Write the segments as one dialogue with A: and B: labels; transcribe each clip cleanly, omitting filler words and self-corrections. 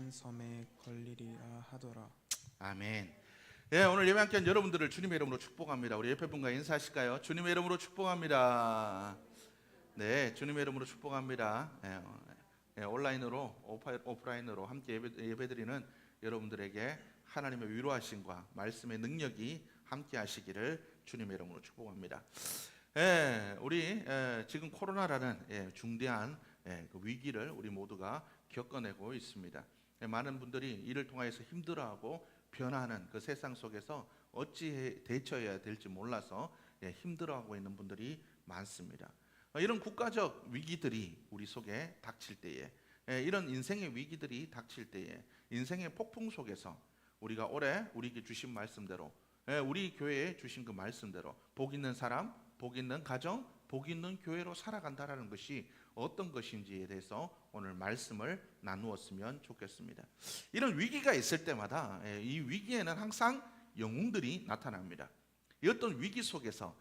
A: 한 섬에 걸리리라 하더라.
B: 아멘. 예, 오늘 예배 함께한 여러분들을 주님의 이름으로 축복합니다. 우리 옆에 분과 인사하실까요? 주님의 이름으로 축복합니다. 네, 주님의 이름으로 축복합니다. 온라인으로 오프라인으로 함께 예배드리는 여러분들에게 하나님의 위로하심과 말씀의 능력이 함께 하시기를 주님의 이름으로 축복합니다. 우리 지금 코로나라는 중대한 그 위기를 우리 모두가 겪어내고 있습니다. 많은 분들이 이를 통하여서 힘들어하고 변화하는 그 세상 속에서 어찌 대처해야 될지 몰라서 힘들어하고 있는 분들이 많습니다. 이런 국가적 위기들이 우리 속에 닥칠 때에, 이런 인생의 위기들이 닥칠 때에, 인생의 폭풍 속에서 우리가 올해 우리에게 주신 말씀대로, 우리 교회에 주신 그 말씀대로 복 있는 사람, 복 있는 가정, 복 있는 교회로 살아간다라는 것이 어떤 것인지에 대해서 오늘 말씀을 나누었으면 좋겠습니다. 이런 위기가 있을 때마다 이 위기에는 항상 영웅들이 나타납니다. 이 어떤 위기 속에서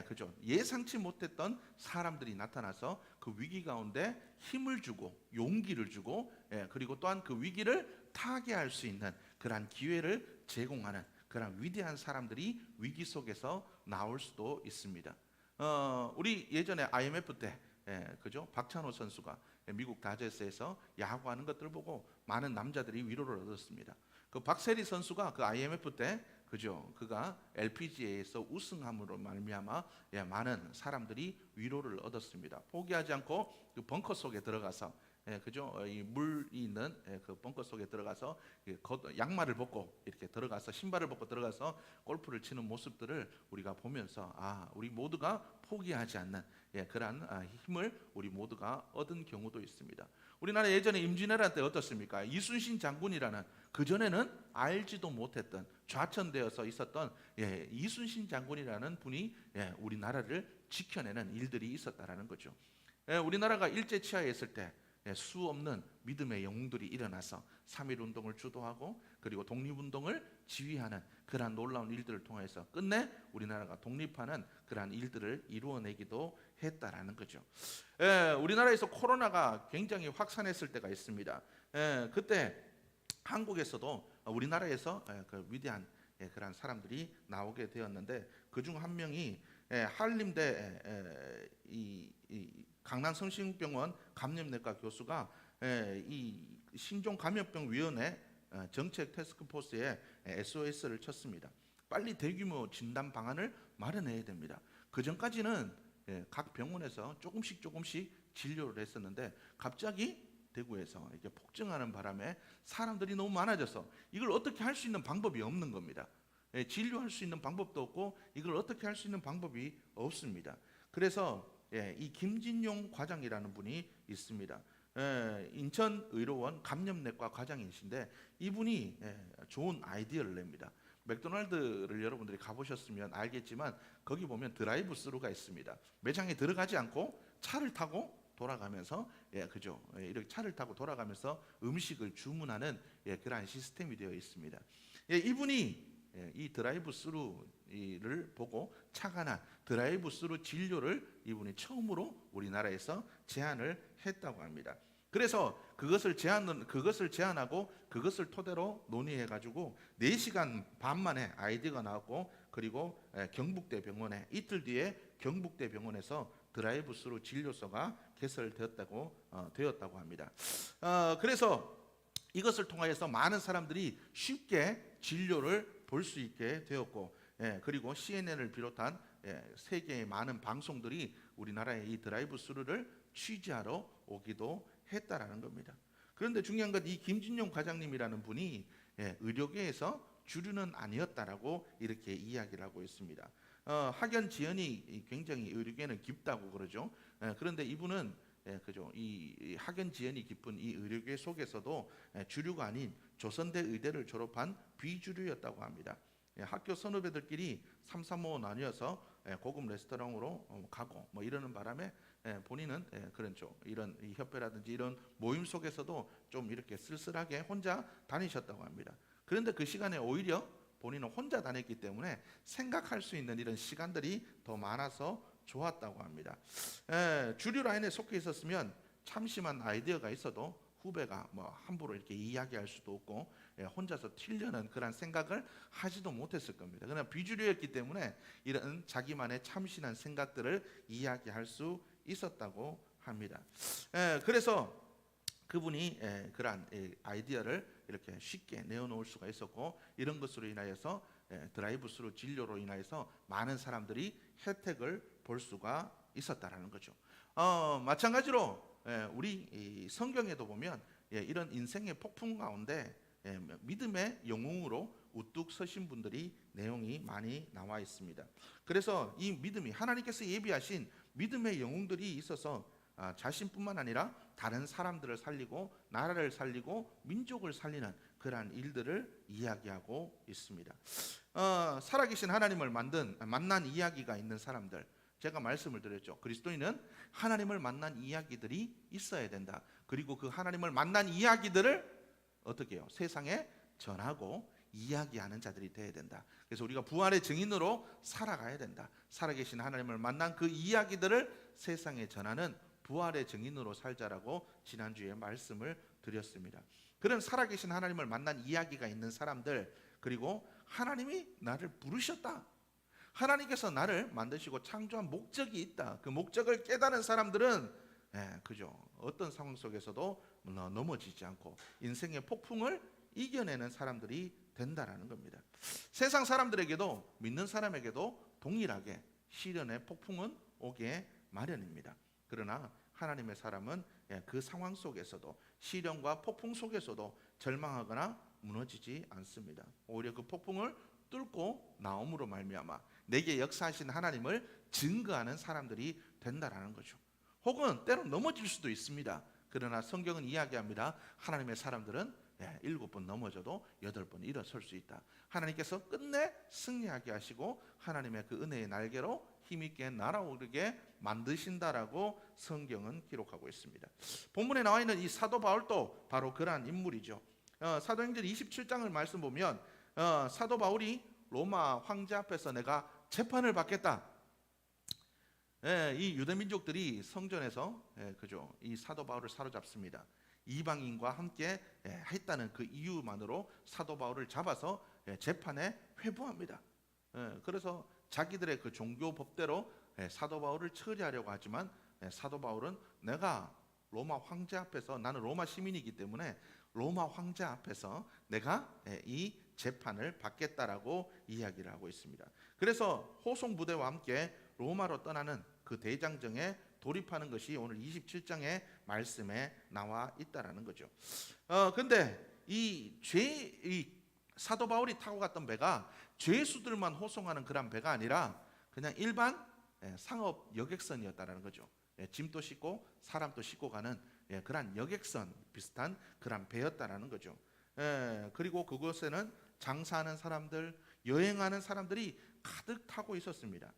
B: 그죠? 예상치 못했던 사람들이 나타나서 그 위기 가운데 힘을 주고 용기를 주고 그리고 또한 그 위기를 타개할 수 있는 그러한 기회를 제공하는 그런 위대한 사람들이 위기 속에서 나올 수도 있습니다. 우리 예전에 IMF 때 그죠? 박찬호 선수가 미국 다저스에서 야구하는 것들을 보고 많은 남자들이 위로를 얻었습니다. 그 박세리 선수가 그 IMF 때 그죠? 그가 LPGA에서 우승함으로 말미암아 많은 사람들이 위로를 얻었습니다. 포기하지 않고 그 벙커 속에 들어가서 그죠? 이 물이 있는 그 벙커 속에 들어가서 양말을 벗고 이렇게 들어가서 신발을 벗고 들어가서 골프를 치는 모습들을 우리가 보면서 우리 모두가 포기하지 않는 그러한 힘을 우리 모두가 얻은 경우도 있습니다. 우리나라 예전에 임진왜란 때 어떻습니까? 이순신 장군이라는 그전에는 알지도 못했던 좌천되어서 있었던 이순신 장군이라는 분이 우리나라를 지켜내는 일들이 있었다라는 거죠. 우리나라가 일제치하에 있을 때 수 없는 믿음의 영웅들이 일어나서 3.1 운동을 주도하고 그리고 독립운동을 지휘하는 그러한 놀라운 일들을 통해서 끝내 우리나라가 독립하는 그러한 일들을 이루어내기도 했다라는 거죠. 우리나라에서 코로나가 굉장히 확산했을 때가 있습니다. 그때 한국에서도 우리나라에서 그 위대한 그러한 사람들이 나오게 되었는데 그중 한 명이 한림대 강남 성심병원 감염내과 교수가 이 신종감염병위원회 정책 태스크포스에 SOS를 쳤습니다. 빨리 대규모 진단 방안을 마련해야 됩니다. 그 전까지는 각 병원에서 조금씩 진료를 했었는데 갑자기 대구에서 이렇게 폭증하는 바람에 사람들이 너무 많아져서 이걸 어떻게 할 수 있는 방법이 없는 겁니다. 진료할 수 있는 방법도 없고 이걸 어떻게 할 수 있는 방법이 없습니다. 그래서 이 김진용 과장이라는 분이 있습니다. 인천의료원 감염내과 과장이신데 이분이 좋은 아이디어를 냅니다. 맥도날드를 여러분들이 가보셨으면 알겠지만 거기 보면 드라이브 스루가 있습니다. 매장에 들어가지 않고 차를 타고 돌아가면서 그죠? 이렇게 차를 타고 돌아가면서 음식을 주문하는 그러한 시스템이 되어 있습니다. 이분이 이 드라이브 스루를 보고 착안한 드라이브 스루 진료를 이분이 처음으로 우리나라에서 제안을 했다고 합니다. 그래서 그것을 제안하고 그것을 토대로 논의해 가지고 4시간 반 만에 아이디어가 나왔고 그리고 경북대 병원에 이틀 뒤에 경북대 병원에서 드라이브 스루 진료소가 개설되었다고 합니다. 그래서 이것을 통하여서 많은 사람들이 쉽게 진료를 볼 수 있게 되었고 그리고 CNN을 비롯한 세계의 많은 방송들이 우리나라의 이 드라이브 스루를 취재하러 오기도 했다라는 겁니다. 그런데 중요한 건 이 김진용 과장님이라는 분이 의료계에서 주류는 아니었다라고 이렇게 이야기를 하고 있습니다. 학연 지연이 굉장히 의료계는 깊다고 그러죠. 그런데 이분은 그죠? 이 학연 지연이 깊은 이 의료계 속에서도 주류가 아닌 조선대 의대를 졸업한 비주류였다고 합니다. 학교 선후배들끼리 335 나뉘어서 고급 레스토랑으로 가고 뭐 이러는 바람에 본인은 그런 이런 협회라든지 이런 모임 속에서도 좀 이렇게 쓸쓸하게 혼자 다니셨다고 합니다. 그런데 그 시간에 오히려 본인은 혼자 다녔기 때문에 생각할 수 있는 이런 시간들이 더 많아서 좋았다고 합니다. 주류 라인에 속해 있었으면 참심한 아이디어가 있어도 후배가 뭐 함부로 이렇게 이야기할 수도 없고 혼자서 튀려는 그런 생각을 하지도 못했을 겁니다. 그러나 비주류였기 때문에 이런 자기만의 참신한 생각들을 이야기할 수 있었다고 합니다. 그래서 그분이 그러한 아이디어를 이렇게 쉽게 내어놓을 수가 있었고, 이런 것으로 인하여서 드라이브스루 진료로 인하여서 많은 사람들이 혜택을 볼 수가 있었다라는 거죠. 마찬가지로 우리 이 성경에도 보면 이런 인생의 폭풍 가운데 믿음의 영웅으로 우뚝 서신 분들이 내용이 많이 나와 있습니다. 그래서 이 믿음이 하나님께서 예비하신 믿음의 영웅들이 있어서 자신뿐만 아니라 다른 사람들을 살리고 나라를 살리고 민족을 살리는 그러한 일들을 이야기하고 있습니다. 살아계신 하나님을 만난 이야기가 있는 사람들, 제가 말씀을 드렸죠. 그리스도인은 하나님을 만난 이야기들이 있어야 된다. 그리고 그 하나님을 만난 이야기들을 어떻게 해요? 세상에 전하고 이야기하는 자들이 되어야 된다. 그래서 우리가 부활의 증인으로 살아가야 된다. 살아계신 하나님을 만난 그 이야기들을 세상에 전하는 부활의 증인으로 살자라고 지난주에 말씀을 드렸습니다. 그런 살아계신 하나님을 만난 이야기가 있는 사람들, 그리고 하나님이 나를 부르셨다, 하나님께서 나를 만드시고 창조한 목적이 있다, 그 목적을 깨달은 사람들은 그죠, 어떤 상황 속에서도 넘어지지 않고 인생의 폭풍을 이겨내는 사람들이 된다라는 겁니다. 세상 사람들에게도, 믿는 사람에게도 동일하게 시련의 폭풍은 오게 마련입니다. 그러나 하나님의 사람은 그 상황 속에서도, 시련과 폭풍 속에서도 절망하거나 무너지지 않습니다. 오히려 그 폭풍을 뚫고 나옴으로 말미암아 내게 역사하신 하나님을 증거하는 사람들이 된다라는 거죠. 혹은 때론 넘어질 수도 있습니다. 그러나 성경은 이야기합니다. 하나님의 사람들은 7번 넘어져도 8번 일어설 수 있다. 하나님께서 끝내 승리하게 하시고 하나님의 그 은혜의 날개로 힘있게 날아오르게 만드신다라고 성경은 기록하고 있습니다. 본문에 나와 있는 이 사도 바울도 바로 그러한 인물이죠. 사도행전 27장을 말씀 보면 사도 바울이 로마 황제 앞에서 내가 재판을 받겠다. 이 유대 민족들이 성전에서 그죠, 이 사도 바울을 사로잡습니다. 이방인과 함께 했다는 그 이유만으로 사도 바울을 잡아서 재판에 회부합니다. 그래서 자기들의 그 종교 법대로 사도 바울을 처리하려고 하지만 사도 바울은 내가 로마 황제 앞에서, 나는 로마 시민이기 때문에 로마 황제 앞에서 내가 이 재판을 받겠다라고 이야기를 하고 있습니다. 그래서 호송 부대와 함께 로마로 떠나는 그 대장정에 돌입하는 것이 오늘 27장의 말씀에 나와 있다라는 거죠. 근데 이 사도 바울이 타고 갔던 배가 죄수들만 호송하는 그런 배가 아니라 그냥 일반 상업 여객선이었다라는 거죠. 짐도 싣고 사람도 싣고 가는 그런 여객선 비슷한 그런 배였다라는 거죠. 그리고 그곳에는 장사하는 사람들, 여행하는 사람들이 가득 타고 있었습니다.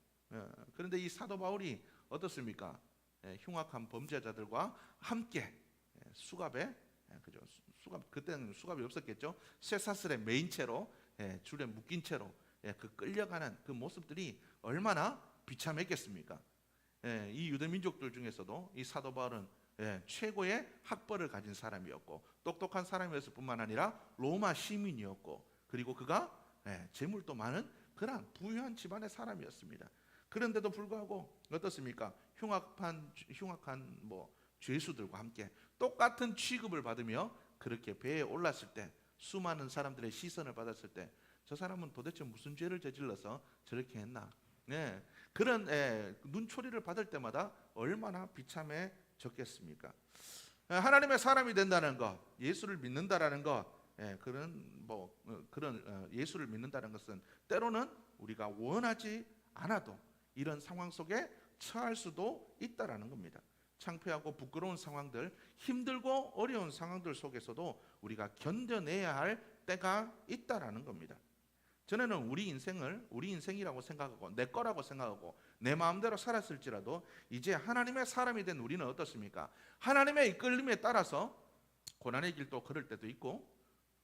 B: 그런데 이 사도 바울이 어떻습니까? 흉악한 범죄자들과 함께 수갑에, 그죠? 그때는 수갑이 없었겠죠. 쇠사슬의 메인 채로 줄에 묶인 채로 그 끌려가는 그 모습들이 얼마나 비참했겠습니까? 이 유대 민족들 중에서도 이 사도 바울은 최고의 학벌을 가진 사람이었고 똑똑한 사람이었을 뿐만 아니라 로마 시민이었고, 그리고 그가 재물도 많은 그런 부유한 집안의 사람이었습니다. 그런데도 불구하고 어떻습니까? 흉악한 뭐 죄수들과 함께 똑같은 취급을 받으며 그렇게 배에 올랐을 때, 수많은 사람들의 시선을 받았을 때 저 사람은 도대체 무슨 죄를 저질러서 저렇게 했나? 그런 눈초리를 받을 때마다 얼마나 비참해졌겠습니까? 하나님의 사람이 된다는 것, 예수를 믿는다라는 것, 그런 예수를 믿는다는 것은 때로는 우리가 원하지 않아도 이런 상황 속에 처할 수도 있다라는 겁니다. 창피하고 부끄러운 상황들, 힘들고 어려운 상황들 속에서도 우리가 견뎌내야 할 때가 있다라는 겁니다. 전에는 우리 인생이라고 생각하고 내 거라고 생각하고 내 마음대로 살았을지라도 이제 하나님의 사람이 된 우리는 어떻습니까? 하나님의 이끌림에 따라서 고난의 길도 걸을 때도 있고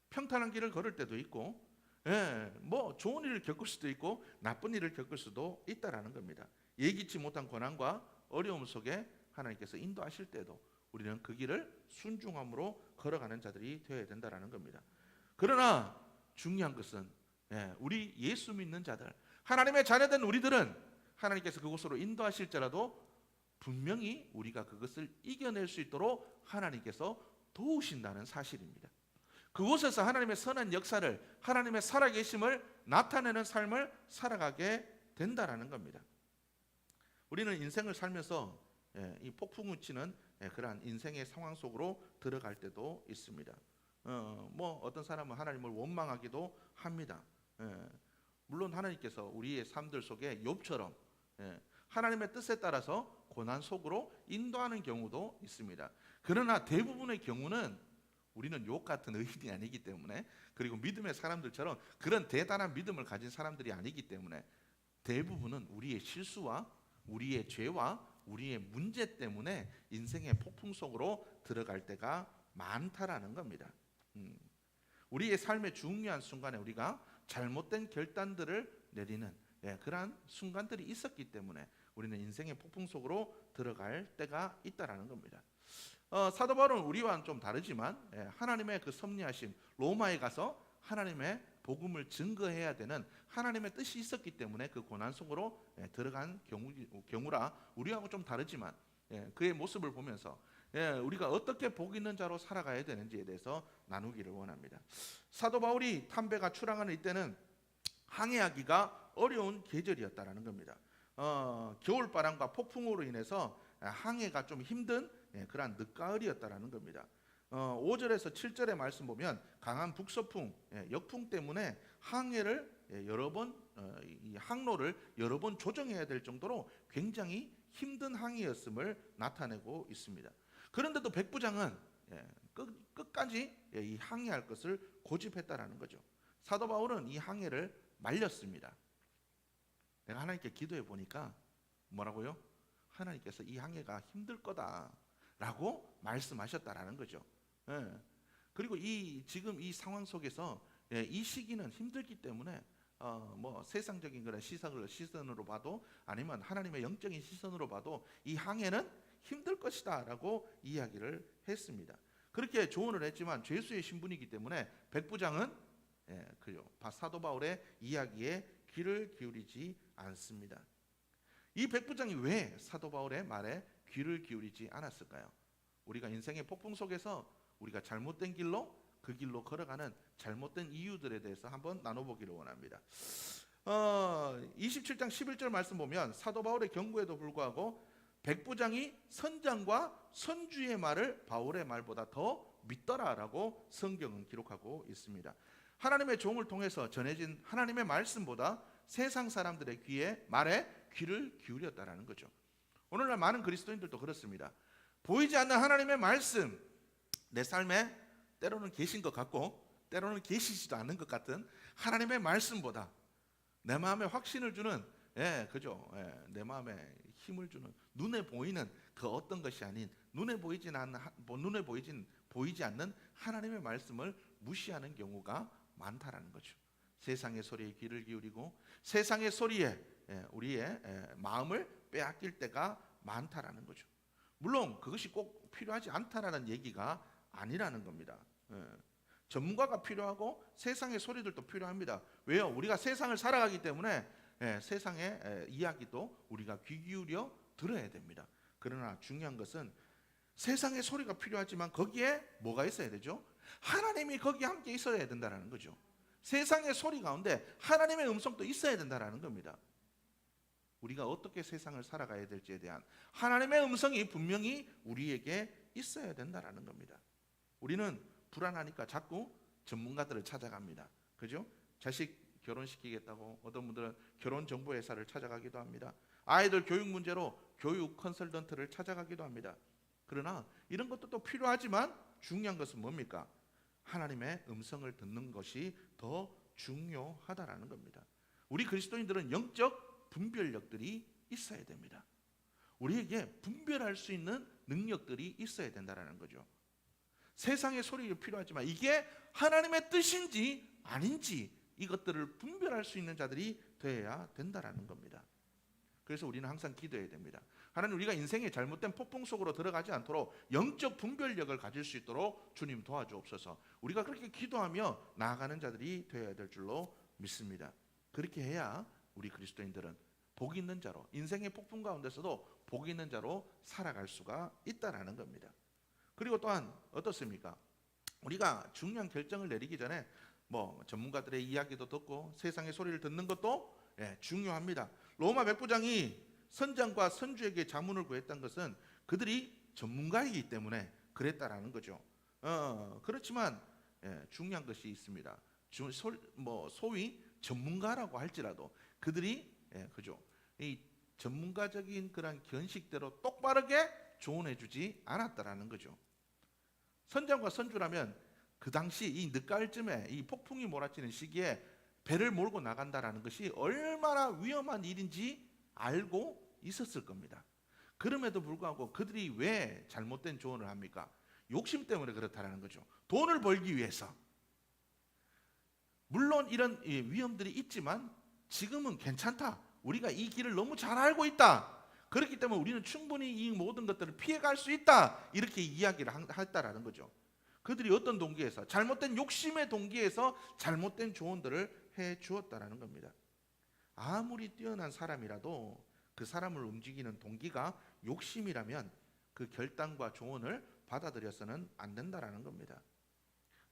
B: 평탄한 길을 걸을 때도 있고 뭐 좋은 일을 겪을 수도 있고 나쁜 일을 겪을 수도 있다라는 겁니다. 예기치 못한 고난과 어려움 속에 하나님께서 인도하실 때도 우리는 그 길을 순종함으로 걸어가는 자들이 되어야 된다라는 겁니다. 그러나 중요한 것은 우리 예수 믿는 자들, 하나님의 자녀된 우리들은 하나님께서 그곳으로 인도하실지라도 분명히 우리가 그것을 이겨낼 수 있도록 하나님께서 도우신다는 사실입니다. 그곳에서 하나님의 선한 역사를, 하나님의 살아계심을 나타내는 삶을 살아가게 된다라는 겁니다. 우리는 인생을 살면서 이 폭풍우 치는 그러한 인생의 상황 속으로 들어갈 때도 있습니다. 뭐 어떤 사람은 하나님을 원망하기도 합니다. 물론 하나님께서 우리의 삶들 속에 욥처럼 하나님의 뜻에 따라서 고난 속으로 인도하는 경우도 있습니다. 그러나 대부분의 경우는 우리는 욥 같은 의인이 아니기 때문에, 그리고 믿음의 사람들처럼 그런 대단한 믿음을 가진 사람들이 아니기 때문에 대부분은 우리의 실수와 우리의 죄와 우리의 문제 때문에 인생의 폭풍 속으로 들어갈 때가 많다라는 겁니다. 우리의 삶의 중요한 순간에 우리가 잘못된 결단들을 내리는 그러한 순간들이 있었기 때문에 우리는 인생의 폭풍 속으로 들어갈 때가 있다라는 겁니다. 사도 바울은 우리와는 좀 다르지만 하나님의 그 섭리하심, 로마에 가서 하나님의 복음을 증거해야 되는 하나님의 뜻이 있었기 때문에 그 고난 속으로 들어간 경우라 우리하고 좀 다르지만 그의 모습을 보면서 우리가 어떻게 복 있는 자로 살아가야 되는지에 대해서 나누기를 원합니다. 사도 바울이 탐배가 출항하는 이때는 항해하기가 어려운 계절이었다라는 겁니다. 겨울바람과 폭풍으로 인해서 항해가 좀 힘든 그러한 늦가을이었다라는 겁니다. 5절에서 7절의 말씀 보면 강한 북서풍, 역풍 때문에 항해를 여러 번, 이 항로를 여러 번 조정해야 될 정도로 굉장히 힘든 항해였음을 나타내고 있습니다. 그런데도 백부장은 끝까지 이 항해할 것을 고집했다라는 거죠. 사도 바울은 이 항해를 말렸습니다. 내가 하나님께 기도해 보니까 뭐라고요? 하나님께서 이 항해가 힘들 거다라고 말씀하셨다라는 거죠. 그리고 지금 이 상황 속에서 이 시기는 힘들기 때문에 뭐 세상적인 그런 시선으로 봐도 아니면 하나님의 영적인 시선으로 봐도 이 항해는 힘들 것이다라고 이야기를 했습니다. 그렇게 조언을 했지만 죄수의 신분이기 때문에 백부장은 사도 바울의 이야기에 귀를 기울이지 않습니다. 이 백부장이 왜 사도 바울의 말에 귀를 기울이지 않았을까요? 우리가 인생의 폭풍 속에서 우리가 잘못된 길로 그 길로 걸어가는 잘못된 이유들에 대해서 한번 나눠보기를 원합니다. 27장 11절 말씀 보면 사도 바울의 경고에도 불구하고 백부장이 선장과 선주의 말을 바울의 말보다 더 믿더라라고 성경은 기록하고 있습니다. 하나님의 종을 통해서 전해진 하나님의 말씀보다 세상 사람들의 말에 귀를 기울였다라는 거죠. 오늘날 많은 그리스도인들도 그렇습니다. 보이지 않는 하나님의 말씀, 내 삶에 때로는 계신 것 같고 때로는 계시지도 않는 것 같은 하나님의 말씀보다 내 마음에 확신을 주는 내 마음에 힘을 주는 눈에 보이는 그 어떤 것이 아닌 보이지 않는 하나님의 말씀을 무시하는 경우가 많다라는 거죠. 세상의 소리에 귀를 기울이고 세상의 소리에 우리의 마음을 빼앗길 때가 많다라는 거죠. 물론 그것이 꼭 필요하지 않다라는 얘기가 아니라는 겁니다. 전문가가 필요하고 세상의 소리들도 필요합니다. 왜요? 우리가 세상을 살아가기 때문에 세상의 이야기도 우리가 귀 기울여 들어야 됩니다. 그러나 중요한 것은 세상의 소리가 필요하지만 거기에 뭐가 있어야 되죠? 하나님이 거기에 함께 있어야 된다는 거죠. 세상의 소리 가운데 하나님의 음성도 있어야 된다는 겁니다. 우리가 어떻게 세상을 살아가야 될지에 대한 하나님의 음성이 분명히 우리에게 있어야 된다는 겁니다. 우리는 불안하니까 자꾸 전문가들을 찾아갑니다. 그죠? 자식 결혼시키겠다고 어떤 분들은 결혼정보회사를 찾아가기도 합니다. 아이들 교육 문제로 교육 컨설턴트를 찾아가기도 합니다. 그러나 이런 것도 또 필요하지만 중요한 것은 뭡니까? 하나님의 음성을 듣는 것이 더 중요하다라는 겁니다. 우리 그리스도인들은 영적 분별력들이 있어야 됩니다. 우리에게 분별할 수 있는 능력들이 있어야 된다는 거죠. 세상의 소리가 필요하지만 이게 하나님의 뜻인지 아닌지 이것들을 분별할 수 있는 자들이 되어야 된다는 겁니다. 그래서 우리는 항상 기도해야 됩니다. 하나님 우리가 인생의 잘못된 폭풍 속으로 들어가지 않도록 영적 분별력을 가질 수 있도록 주님 도와주옵소서. 우리가 그렇게 기도하며 나아가는 자들이 되어야 될 줄로 믿습니다. 그렇게 해야 우리 그리스도인들은 복 있는 자로, 인생의 폭풍 가운데서도 복 있는 자로 살아갈 수가 있다라는 겁니다. 그리고 또한 어떻습니까? 우리가 중요한 결정을 내리기 전에 전문가들의 이야기도 듣고 세상의 소리를 듣는 것도 중요합니다. 로마 백부장이 선장과 선주에게 자문을 구했던 것은 그들이 전문가이기 때문에 그랬다라는 거죠. 그렇지만 중요한 것이 있습니다. 소위 전문가라고 할지라도 그들이 그죠? 이 전문가적인 그런 견식대로 똑바르게 조언해주지 않았다라는 거죠. 선장과 선주라면 그 당시 이 늦가을쯤에 이 폭풍이 몰아치는 시기에 배를 몰고 나간다라는 것이 얼마나 위험한 일인지 알고 있었을 겁니다. 그럼에도 불구하고 그들이 왜 잘못된 조언을 합니까? 욕심 때문에 그렇다라는 거죠. 돈을 벌기 위해서. 물론 이런 위험들이 있지만 지금은 괜찮다. 우리가 이 길을 너무 잘 알고 있다. 그렇기 때문에 우리는 충분히 이 모든 것들을 피해갈 수 있다. 이렇게 이야기를 했다라는 거죠. 그들이 어떤 동기에서, 잘못된 욕심의 동기에서 잘못된 조언들을 해 주었다라는 겁니다. 아무리 뛰어난 사람이라도 그 사람을 움직이는 동기가 욕심이라면 그 결단과 조언을 받아들여서는 안 된다라는 겁니다.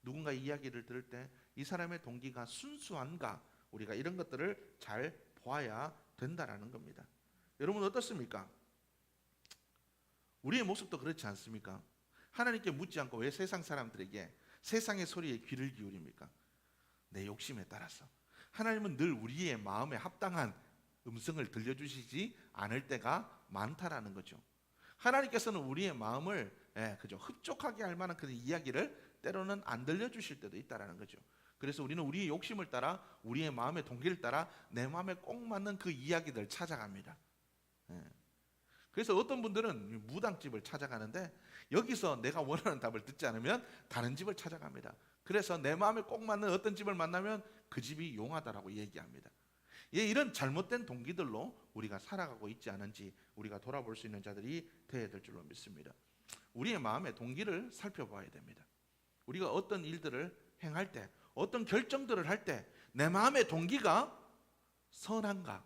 B: 누군가 이야기를 들을 때 이 사람의 동기가 순수한가, 우리가 이런 것들을 잘 보아야 된다라는 겁니다. 여러분 어떻습니까? 우리의 모습도 그렇지 않습니까? 하나님께 묻지 않고 왜 세상 사람들에게 세상의 소리에 귀를 기울입니까? 내 욕심에 따라서. 하나님은 늘 우리의 마음에 합당한 음성을 들려주시지 않을 때가 많다라는 거죠. 하나님께서는 우리의 마음을 그죠, 흡족하게 할 만한 그런 이야기를 때로는 안 들려주실 때도 있다라는 거죠. 그래서 우리는 우리의 욕심을 따라, 우리의 마음의 동기를 따라 내 마음에 꼭 맞는 그 이야기들을 찾아갑니다. 그래서 어떤 분들은 무당집을 찾아가는데 여기서 내가 원하는 답을 듣지 않으면 다른 집을 찾아갑니다. 그래서 내 마음에 꼭 맞는 어떤 집을 만나면 그 집이 용하다라고 얘기합니다. 이런 잘못된 동기들로 우리가 살아가고 있지 않은지 우리가 돌아볼 수 있는 자들이 되어야 될 줄로 믿습니다. 우리의 마음의 동기를 살펴봐야 됩니다. 우리가 어떤 일들을 행할 때, 어떤 결정들을 할 때 내 마음의 동기가 선한가,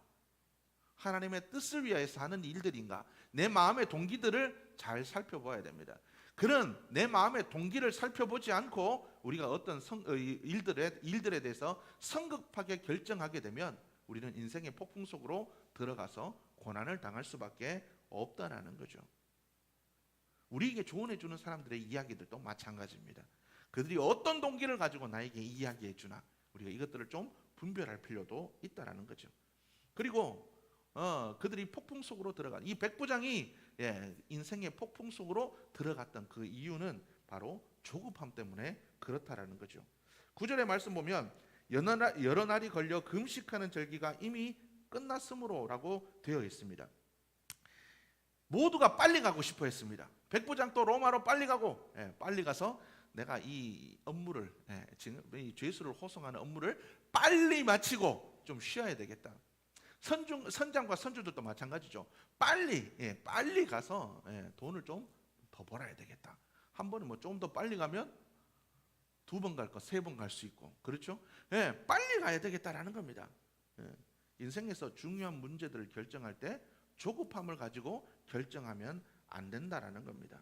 B: 하나님의 뜻을 위해서 하는 일들인가, 내 마음의 동기들을 잘 살펴봐야 됩니다. 그런 내 마음의 동기를 살펴보지 않고 우리가 어떤 일들에 대해서 성급하게 결정하게 되면 우리는 인생의 폭풍 속으로 들어가서 고난을 당할 수밖에 없다라는 거죠. 우리에게 조언해 주는 사람들의 이야기들도 마찬가지입니다. 그들이 어떤 동기를 가지고 나에게 이야기해 주나, 우리가 이것들을 좀 분별할 필요도 있다라는 거죠. 그리고 그들이 폭풍 속으로 들어간 이 백부장이 인생의 폭풍 속으로 들어갔던 그 이유는 바로 조급함 때문에 그렇다라는 거죠. 9절의 말씀 보면 여러 날이 걸려 금식하는 절기가 이미 끝났으므로라고 되어 있습니다. 모두가 빨리 가고 싶어 했습니다. 백부장도 로마로 빨리 가고, 빨리 가서 내가 이 업무를, 지금 이 죄수를 호송하는 업무를 빨리 마치고 좀 쉬어야 되겠다. 선장과 선주들도 마찬가지죠. 빨리 가서 돈을 좀 더 벌어야 되겠다. 한 번은 좀 더 빨리 가면 2번 갈 거 3번 갈 수 있고, 그렇죠? 빨리 가야 되겠다라는 겁니다. 인생에서 중요한 문제들을 결정할 때 조급함을 가지고 결정하면 안 된다라는 겁니다.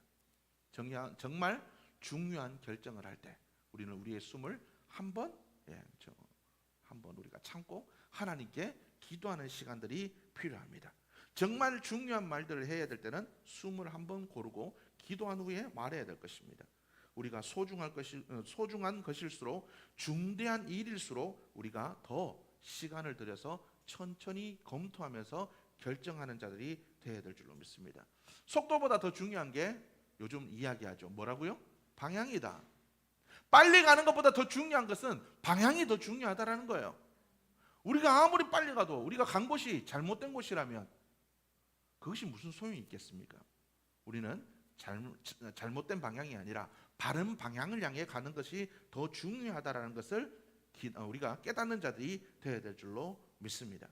B: 정말 중요한 결정을 할 때 우리는 우리의 숨을 한번 우리가 참고 하나님께 기도하는 시간들이 필요합니다. 정말 중요한 말들을 해야 될 때는 숨을 한번 고르고 기도한 후에 말해야 될 것입니다. 우리가 소중한 것일수록, 중대한 일일수록 우리가 더 시간을 들여서 천천히 검토하면서 결정하는 자들이 되어야 될 줄로 믿습니다. 속도보다 더 중요한 게 요즘 이야기하죠. 뭐라고요? 방향이다. 빨리 가는 것보다 더 중요한 것은 방향이 더 중요하다라는 거예요. 우리가 아무리 빨리 가도 우리가 간 곳이 잘못된 곳이라면 그것이 무슨 소용이 있겠습니까? 우리는 잘못된 방향이 아니라 바른 방향을 향해 가는 것이 더 중요하다라는 것을 우리가 깨닫는 자들이 되어야 될 줄로 믿습니다.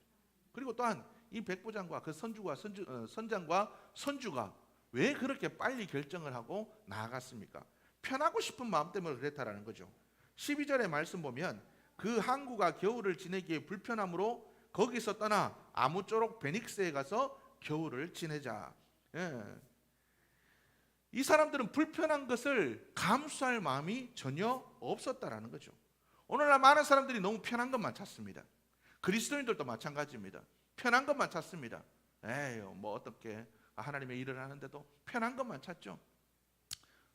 B: 그리고 또한 이 백부장과 그 선장과 선주가 왜 그렇게 빨리 결정을 하고 나아갔습니까? 편하고 싶은 마음 때문에 그랬다라는 거죠. 12절의 말씀 보면 그 항구가 겨울을 지내기에 불편함으로 거기서 떠나 아무쪼록 베닉스에 가서 겨울을 지내자. 예. 이 사람들은 불편한 것을 감수할 마음이 전혀 없었다라는 거죠. 오늘날 많은 사람들이 너무 편한 것만 찾습니다. 그리스도인들도 마찬가지입니다. 편한 것만 찾습니다. 에휴, 뭐 어떻게 하나님의 일을 하는데도 편한 것만 찾죠.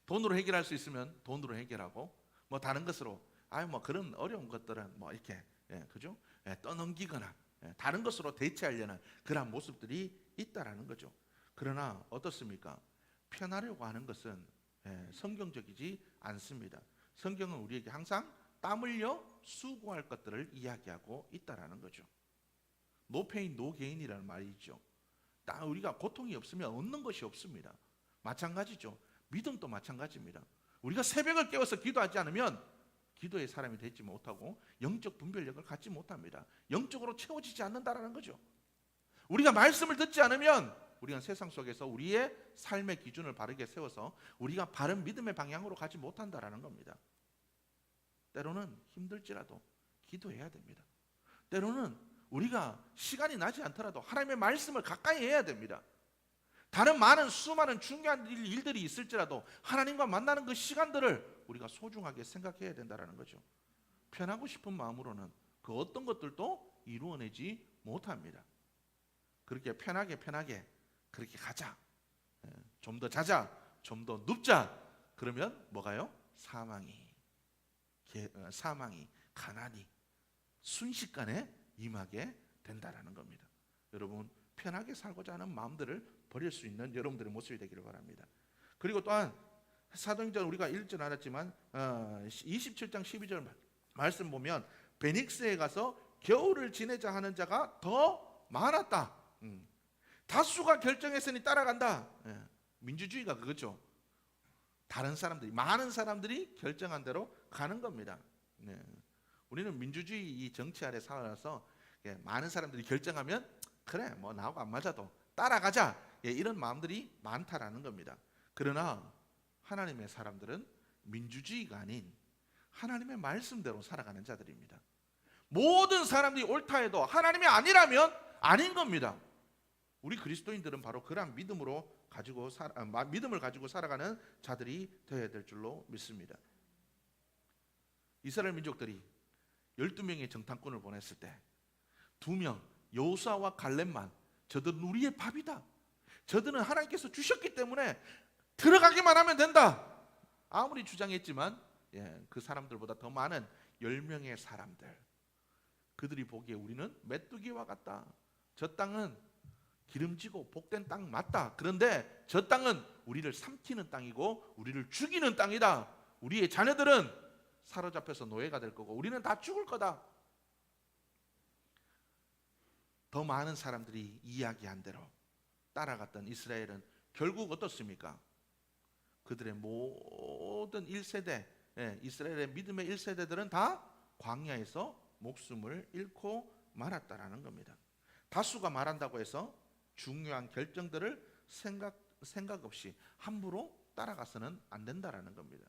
B: 돈으로 해결할 수 있으면 돈으로 해결하고, 뭐 다른 것으로 뭐 그런 어려운 것들은 뭐 이렇게 그죠? 떠넘기거나 다른 것으로 대체하려는 그런 모습들이 있다라는 거죠. 그러나 어떻습니까? 편하려고 하는 것은 성경적이지 않습니다. 성경은 우리에게 항상 땀 흘려 수고할 것들을 이야기하고 있다라는 거죠. No pain, no gain이라는 말이 있죠. 우리가 고통이 없으면 얻는 것이 없습니다. 마찬가지죠. 믿음도 마찬가지입니다. 우리가 새벽을 깨워서 기도하지 않으면 기도의 사람이 되지 못하고 영적 분별력을 갖지 못합니다. 영적으로 채워지지 않는다라는 거죠. 우리가 말씀을 듣지 않으면 우리는 세상 속에서 우리의 삶의 기준을 바르게 세워서 우리가 바른 믿음의 방향으로 가지 못한다라는 겁니다. 때로는 힘들지라도 기도해야 됩니다. 때로는 우리가 시간이 나지 않더라도 하나님의 말씀을 가까이 해야 됩니다. 다른 수많은 중요한 일들이 있을지라도 하나님과 만나는 그 시간들을 우리가 소중하게 생각해야 된다는 거죠. 편하고 싶은 마음으로는 그 어떤 것들도 이루어내지 못합니다. 그렇게 편하게 그렇게 가자, 좀 더 자자, 좀 더 눕자, 그러면 뭐가요? 사망이, 가난이 순식간에 임하게 된다라는 겁니다. 여러분, 편하게 살고자 하는 마음들을 버릴 수 있는 여러분들의 모습이 되기를 바랍니다. 그리고 또한 사도행전 우리가 읽지 않았지만 27장 12절 말씀 보면 베닉스에 가서 겨울을 지내자 하는 자가 더 많았다. 다수가 결정했으니 따라간다. 민주주의가 그거죠. 많은 사람들이 결정한 대로 가는 겁니다. 우리는 민주주의 이 정치 아래 살아서 많은 사람들이 결정하면 그래, 뭐 나하고 안 맞아도 따라가자, 이런 마음들이 많다라는 겁니다. 그러나 하나님의 사람들은 민주주의가 아닌 하나님의 말씀대로 살아가는 자들입니다. 모든 사람들이 옳다 해도 하나님이 아니라면 아닌 겁니다. 우리 그리스도인들은 바로 그러한 믿음을 가지고 살아가는 자들이 되어야 될 줄로 믿습니다. 이스라엘 민족들이 12명의 정탐꾼을 보냈을 때 2명 여호수아와 갈렙만, 저들은 우리의 밥이다, 저들은 하나님께서 주셨기 때문에 들어가기만 하면 된다, 아무리 주장했지만 그 사람들보다 더 많은 10명의 사람들, 그들이 보기에 우리는 메뚜기와 같다, 저 땅은 기름지고 복된 땅 맞다, 그런데 저 땅은 우리를 삼키는 땅이고 우리를 죽이는 땅이다, 우리의 자녀들은 사로잡혀서 노예가 될 거고 우리는 다 죽을 거다. 더 많은 사람들이 이야기한 대로 따라갔던 이스라엘은 결국 어떻습니까? 그들의 모든 1세대, 이스라엘의 믿음의 1세대들은 다 광야에서 목숨을 잃고 말았다라는 겁니다. 다수가 말한다고 해서 중요한 결정들을 생각 없이 함부로 따라가서는 안 된다라는 겁니다.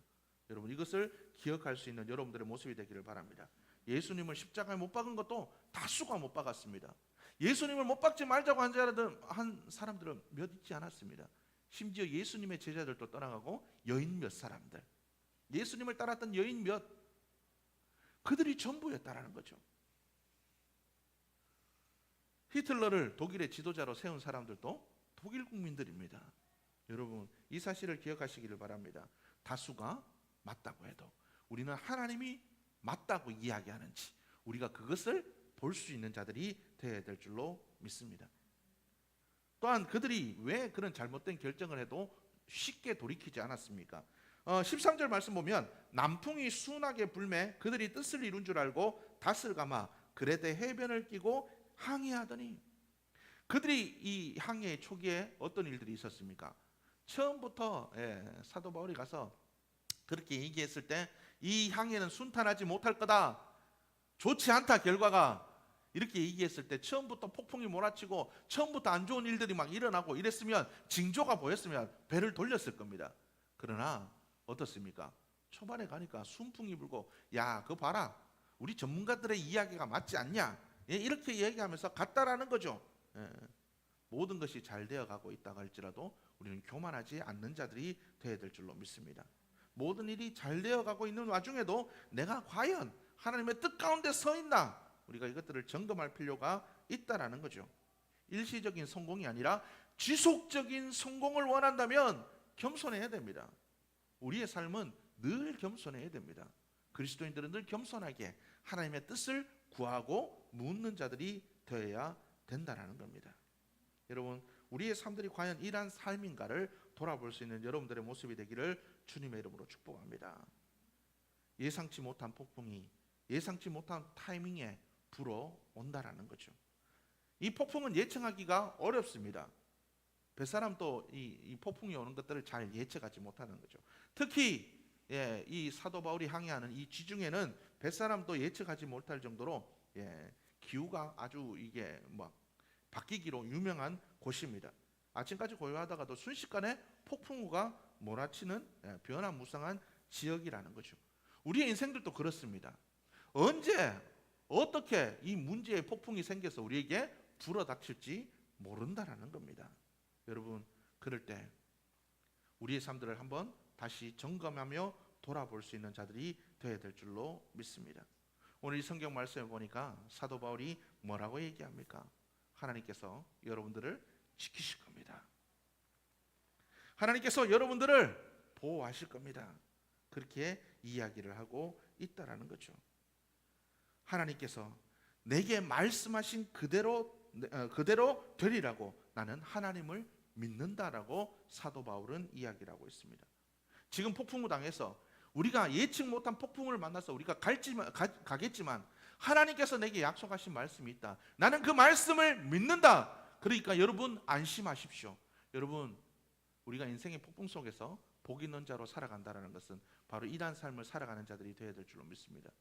B: 여러분, 이것을 기억할 수 있는 여러분들의 모습이 되기를 바랍니다. 예수님을 십자가에 못 박은 것도 다수가 못 박았습니다. 예수님을 못 박지 말자고 한 사람들은 몇 있지 않았습니다. 심지어 예수님의 제자들도 떠나가고 여인 몇 사람들, 예수님을 따랐던 여인 몇, 그들이 전부였다라는 거죠. 히틀러를 독일의 지도자로 세운 사람들도 독일 국민들입니다. 여러분, 이 사실을 기억하시기를 바랍니다. 다수가 맞다고 해도 우리는 하나님이 맞다고 이야기하는지 우리가 그것을 볼 수 있는 자들이 되어야 될 줄로 믿습니다. 또한 그들이 왜 그런 잘못된 결정을 해도 쉽게 돌이키지 않았습니까? 13절 말씀 보면 남풍이 순하게 불매 그들이 뜻을 이룬 줄 알고 닷을 감아 그레데 해변을 끼고 항해하더니, 그들이 이 항해 초기에 어떤 일들이 있었습니까? 처음부터 사도 바울이 가서 그렇게 얘기했을 때 이 항해는 순탄하지 못할 거다, 좋지 않다, 결과가 이렇게 얘기했을 때 처음부터 폭풍이 몰아치고 처음부터 안 좋은 일들이 막 일어나고 이랬으면 징조가 보였으면 배를 돌렸을 겁니다. 그러나 어떻습니까? 초반에 가니까 순풍이 불고 야 그거 봐라 우리 전문가들의 이야기가 맞지 않냐 이렇게 얘기하면서 갔다라는 거죠. 모든 것이 잘 되어가고 있다 할지라도 우리는 교만하지 않는 자들이 되어야 될 줄로 믿습니다. 모든 일이 잘 되어가고 있는 와중에도 내가 과연 하나님의 뜻 가운데 서 있나 우리가 이것들을 점검할 필요가 있다라는 거죠. 일시적인 성공이 아니라 지속적인 성공을 원한다면 겸손해야 됩니다. 우리의 삶은 늘 겸손해야 됩니다. 그리스도인들은 늘 겸손하게 하나님의 뜻을 구하고 묻는 자들이 되어야 된다는 겁니다. 여러분 우리의 삶들이 과연 이러한 삶인가를 돌아볼 수 있는 여러분들의 모습이 되기를 주님의 이름으로 축복합니다. 예상치 못한 폭풍이 예상치 못한 타이밍에 불어온다라는 거죠. 이 폭풍은 예측하기가 어렵습니다. 뱃사람도 이 폭풍이 오는 것들을 잘 예측하지 못하는 거죠. 특히 이 사도 바울이 항해하는 이 지중해는 뱃사람도 예측하지 못할 정도로 기후가 아주 이게 막 바뀌기로 유명한 곳입니다. 아침까지 고요하다가도 순식간에 폭풍우가 몰아치는 변화무쌍한 지역이라는 거죠. 우리의 인생들도 그렇습니다. 언제 어떻게 이 문제의 폭풍이 생겨서 우리에게 불어닥칠지 모른다라는 겁니다. 여러분 그럴 때 우리의 삶들을 한번 다시 점검하며 돌아볼 수 있는 자들이 되어야 될 줄로 믿습니다. 오늘 이 성경 말씀에 보니까 사도 바울이 뭐라고 얘기합니까? 하나님께서 여러분들을 지키실 겁니다. 하나님께서 여러분들을 보호하실 겁니다. 그렇게 이야기를 하고 있다라는 거죠. 하나님께서 내게 말씀하신 그대로 되리라고 나는 하나님을 믿는다라고 사도 바울은 이야기를 하고 있습니다. 지금 폭풍우 당해서 우리가 예측 못한 폭풍을 만나서 우리가 가겠지만 하나님께서 내게 약속하신 말씀이 있다. 나는 그 말씀을 믿는다. 그러니까 여러분 안심하십시오. 여러분 우리가 인생의 폭풍 속에서 복 있는 자로 살아간다는 것은 바로 이러한 삶을 살아가는 자들이 되어야 될 줄로 믿습니다.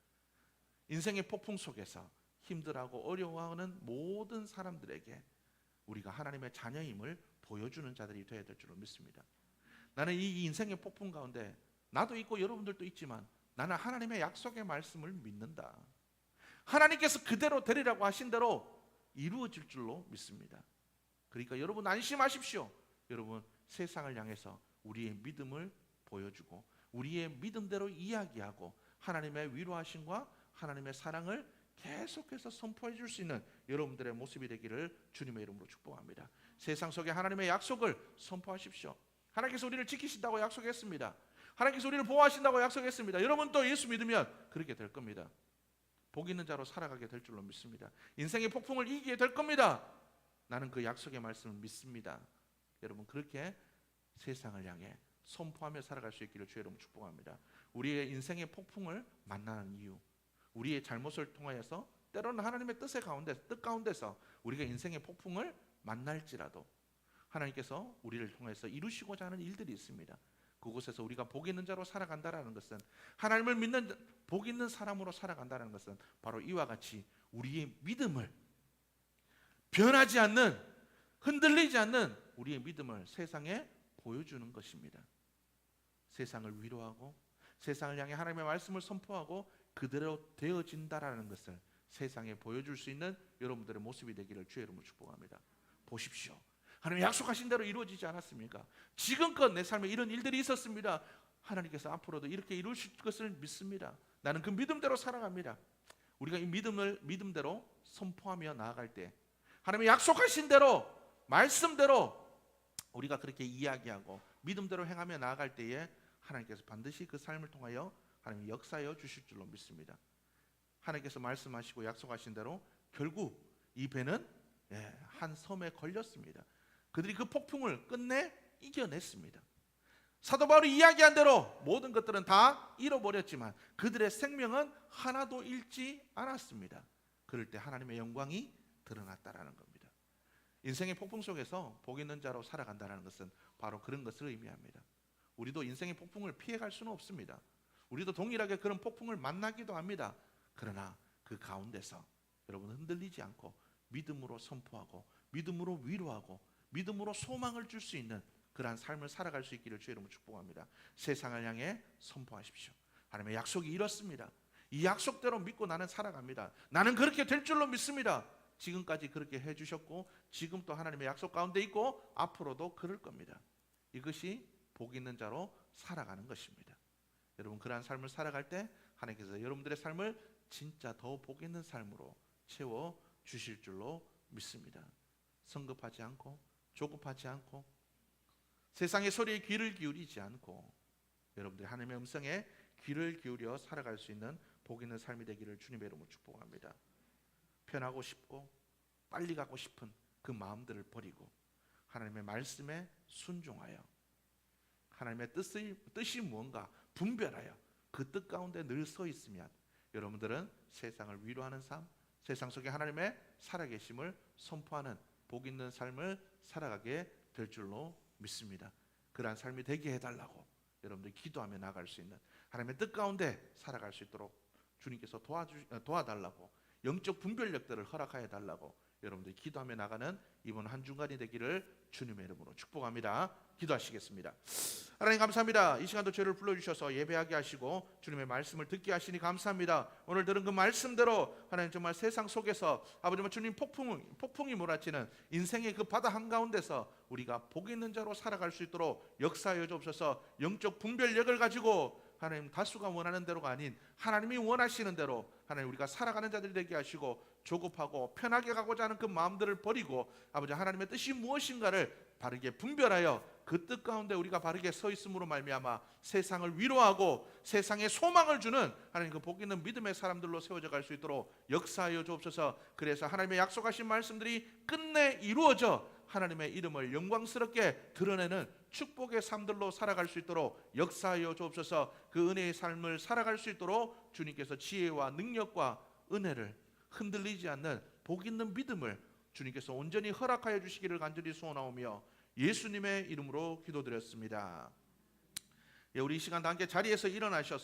B: 인생의 폭풍 속에서 힘들어하고 어려워하는 모든 사람들에게 우리가 하나님의 자녀임을 보여주는 자들이 되어야 될 줄로 믿습니다. 나는 이 인생의 폭풍 가운데 나도 있고 여러분들도 있지만 나는 하나님의 약속의 말씀을 믿는다. 하나님께서 그대로 되리라고 하신 대로 이루어질 줄로 믿습니다. 그러니까 여러분 안심하십시오. 여러분 세상을 향해서 우리의 믿음을 보여주고 우리의 믿음대로 이야기하고 하나님의 위로하심과 하나님의 사랑을 계속해서 선포해 줄 수 있는 여러분들의 모습이 되기를 주님의 이름으로 축복합니다. 세상 속에 하나님의 약속을 선포하십시오. 하나님께서 우리를 지키신다고 약속했습니다. 하나님께서 우리를 보호하신다고 약속했습니다. 여러분 또 예수 믿으면 그렇게 될 겁니다. 복 있는 자로 살아가게 될 줄로 믿습니다. 인생의 폭풍을 이기게 될 겁니다. 나는 그 약속의 말씀을 믿습니다. 여러분 그렇게 세상을 향해 선포하며 살아갈 수 있기를 주의 이름으로 축복합니다. 우리의 인생의 폭풍을 만나는 이유, 우리의 잘못을 통하여서 때로는 하나님의 뜻 가운데서 우리가 인생의 폭풍을 만날지라도 하나님께서 우리를 통해서 이루시고자 하는 일들이 있습니다. 그곳에서 우리가 복 있는 자로 살아간다는 것은 하나님을 믿는 복 있는 사람으로 살아간다는 것은 바로 이와 같이 우리의 믿음을 변하지 않는 흔들리지 않는 우리의 믿음을 세상에 보여주는 것입니다. 세상을 위로하고 세상을 향해 하나님의 말씀을 선포하고 그대로 되어진다라는 것을 세상에 보여줄 수 있는 여러분들의 모습이 되기를 주의 이름으로 축복합니다. 보십시오. 하나님 약속하신 대로 이루어지지 않았습니까? 지금껏 내 삶에 이런 일들이 있었습니다. 하나님께서 앞으로도 이렇게 이루실 것을 믿습니다. 나는 그 믿음대로 살아갑니다. 우리가 이 믿음대로 선포하며 나아갈 때 하나님의 약속하신 대로 말씀대로 우리가 그렇게 이야기하고 믿음대로 행하며 나아갈 때에 하나님께서 반드시 그 삶을 통하여 하나님이 역사하여 주실 줄로 믿습니다. 하나님께서 말씀하시고 약속하신 대로 결국 이 배는 한 섬에 걸렸습니다. 그들이 그 폭풍을 끝내 이겨냈습니다. 사도 바울이 이야기한 대로 모든 것들은 다 잃어버렸지만 그들의 생명은 하나도 잃지 않았습니다. 그럴 때 하나님의 영광이 드러났다라는 겁니다. 인생의 폭풍 속에서 복 있는 자로 살아간다는 것은 바로 그런 것을 의미합니다. 우리도 인생의 폭풍을 피해갈 수는 없습니다. 우리도 동일하게 그런 폭풍을 만나기도 합니다. 그러나 그 가운데서 여러분 흔들리지 않고 믿음으로 선포하고 믿음으로 위로하고 믿음으로 소망을 줄 수 있는 그러한 삶을 살아갈 수 있기를 주의 이름으로 축복합니다. 세상을 향해 선포하십시오. 하나님의 약속이 이렇습니다. 이 약속대로 믿고 나는 살아갑니다. 나는 그렇게 될 줄로 믿습니다. 지금까지 그렇게 해주셨고 지금 또 하나님의 약속 가운데 있고 앞으로도 그럴 겁니다. 이것이 복 있는 자로 살아가는 것입니다. 여러분 그러한 삶을 살아갈 때 하나님께서 여러분들의 삶을 진짜 더 복 있는 삶으로 채워 주실 줄로 믿습니다. 성급하지 않고 조급하지 않고 세상의 소리에 귀를 기울이지 않고 여러분들이 하나님의 음성에 귀를 기울여 살아갈 수 있는 복 있는 삶이 되기를 주님의 이름으로 축복합니다. 편하고 싶고 빨리 가고 싶은 그 마음들을 버리고 하나님의 말씀에 순종하여 하나님의 뜻이 무언가 분별하여 그 뜻 가운데 늘 서 있으면 여러분들은 세상을 위로하는 삶, 세상 속에 하나님의 살아계심을 선포하는 복 있는 삶을 살아가게 될 줄로 믿습니다. 그러한 삶이 되게 해달라고 여러분들이 기도하며 나갈 수 있는 하나님의 뜻 가운데 살아갈 수 있도록 주님께서 도와달라고 영적 분별력들을 허락하여 달라고 여러분들이 기도하며 나가는 이번 한 주간이 되기를 주님의 이름으로 축복합니다. 기도하시겠습니다. 하나님 감사합니다. 이 시간도 저희를 불러주셔서 예배하게 하시고 주님의 말씀을 듣게 하시니 감사합니다. 오늘 들은 그 말씀대로 하나님 정말 세상 속에서 아버지 주님 폭풍이 몰아치는 인생의 그 바다 한가운데서 우리가 복 있는 자로 살아갈 수 있도록 역사하여 주옵소서. 영적 분별력을 가지고 하나님 다수가 원하는 대로가 아닌 하나님이 원하시는 대로 하나님 우리가 살아가는 자들이 되게 하시고 조급하고 편하게 가고자 하는 그 마음들을 버리고 아버지 하나님의 뜻이 무엇인가를 바르게 분별하여 그 뜻 가운데 우리가 바르게 서 있음으로 말미암아 세상을 위로하고 세상에 소망을 주는 하나님 그 복 있는 믿음의 사람들로 세워져 갈 수 있도록 역사하여 주옵소서. 그래서 하나님의 약속하신 말씀들이 끝내 이루어져 하나님의 이름을 영광스럽게 드러내는 축복의 삶들로 살아갈 수 있도록 역사하여 주옵소서. 그 은혜의 삶을 살아갈 수 있도록 주님께서 지혜와 능력과 은혜를 흔들리지 않는 복 있는 믿음을 주님께서 온전히 허락하여 주시기를 간절히 소원하오며 예수님의 이름으로 기도드렸습니다. 우리 이 시간 다 함께 자리에서 일어나셔서